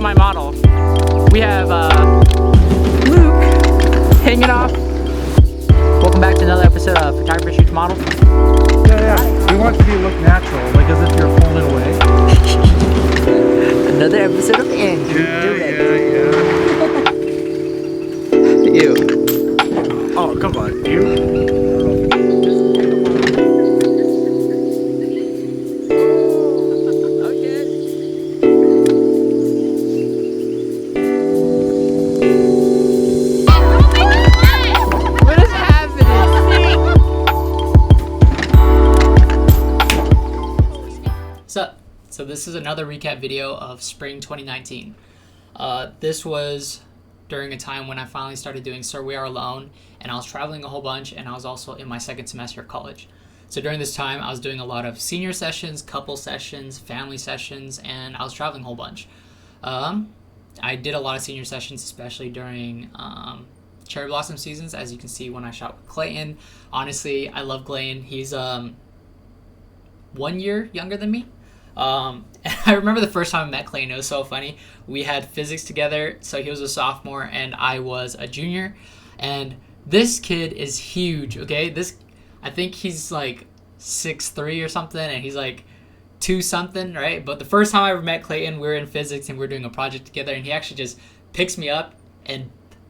my model. We have Luke hanging off. Welcome back to another episode of Photographer Shoots Models. Yeah. We want to look natural, like as if you're pulling it away. Another episode of Andrew. Yeah. Ew. Oh, come on, you. So this is another recap video of spring 2019. This was during a time when I finally started doing sirweare alone, and I was traveling a whole bunch, and I was also in my second semester of college. So during this time, I was doing a lot of senior sessions, couple sessions, family sessions, and I was traveling a whole bunch. I did a lot of senior sessions, especially during cherry blossom seasons, as you can see when I shot with Clayton. Honestly, I love Clayton. He's 1 year younger than me. And I remember the first time I met Clayton, it was so funny. We had physics together, so he was a sophomore and I was a junior. And this kid is huge, okay? I think he's like 6'3" or something, and he's like 2 something, right? But the first time I ever met Clayton, we were in physics and we were doing a project together, and he actually just picks me up and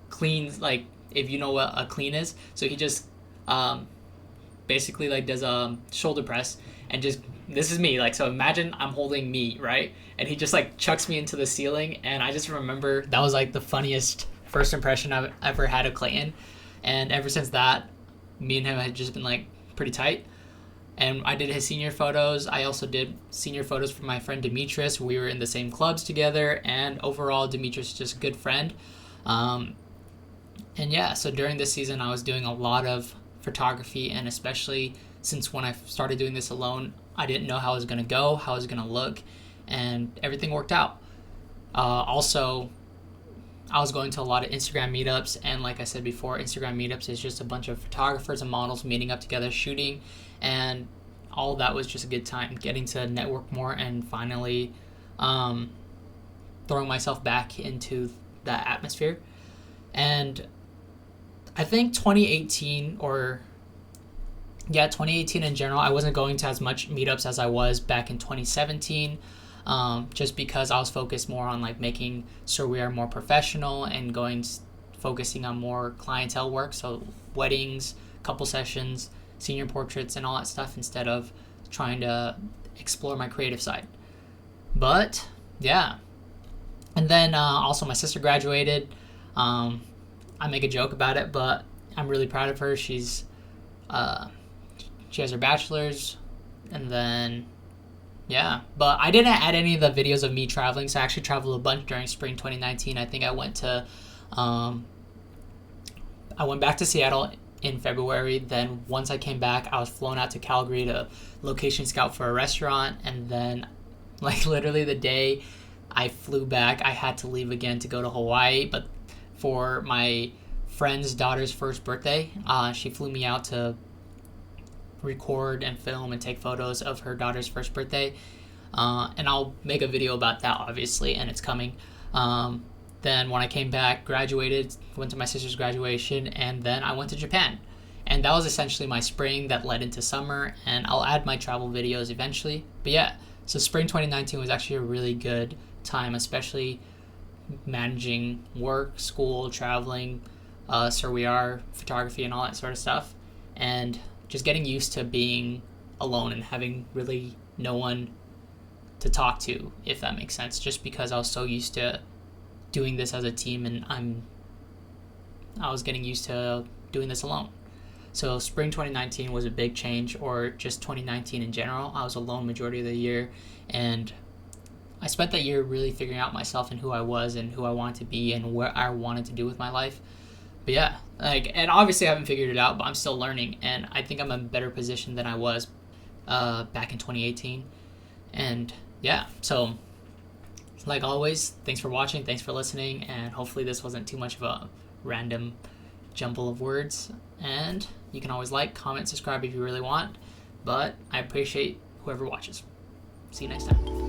cleans, like, if you know what a clean is. So he just basically like does a shoulder press and just, this is me, like, so imagine I'm holding me, right? And he just like chucks me into the ceiling, and I just remember that was like the funniest first impression I've ever had of Clayton. And ever since that, me and him had just been like pretty tight. And I did his senior photos. I also did senior photos for my friend Demetrius. We were in the same clubs together, and overall Demetrius is just a good friend. And yeah, so during this season I was doing a lot of photography, and especially since when I started doing this alone, I didn't know how it was going to go, how it was going to look, and everything worked out. Also, I was going to a lot of Instagram meetups, and like I said before, Instagram meetups is just a bunch of photographers and models meeting up together, shooting, and all of that was just a good time, getting to network more and finally throwing myself back into that atmosphere. And I think 2018 in general, I wasn't going to as much meetups as I was back in 2017, just because I was focused more on like making sirweare more professional and focusing on more clientele work, so weddings, couple sessions, senior portraits, and all that stuff, instead of trying to explore my creative side. But yeah, and then also my sister graduated. I make a joke about it, but I'm really proud of her. She has her bachelor's, and then yeah. But I didn't add any of the videos of me traveling, so I actually traveled a bunch during spring 2019. I think I went back to Seattle in February. Then once I came back, I was flown out to Calgary to location scout for a restaurant, and then like literally the day I flew back, I had to leave again to go to Hawaii. But for my friend's daughter's first birthday, she flew me out to record and film and take photos of her daughter's first birthday, and I'll make a video about that, obviously, and it's coming. Then when I came back, graduated, went to my sister's graduation, and then I went to Japan, and that was essentially my spring that led into summer, and I'll add my travel videos eventually. But yeah, so spring 2019 was actually a really good time, especially managing work, school, traveling, sirweare, photography, and all that sort of stuff, and just getting used to being alone and having really no one to talk to, if that makes sense, just because I was so used to doing this as a team, and I was getting used to doing this alone. So spring 2019 was a big change, or just 2019 in general. I was alone majority of the year, and I spent that year really figuring out myself and who I was and who I wanted to be and what I wanted to do with my life. But yeah, and obviously I haven't figured it out, but I'm still learning, and I think I'm in a better position than I was back in 2018. And yeah, so like always, thanks for watching, thanks for listening, and hopefully this wasn't too much of a random jumble of words. And you can always like, comment, subscribe if you really want, but I appreciate whoever watches. See you next time.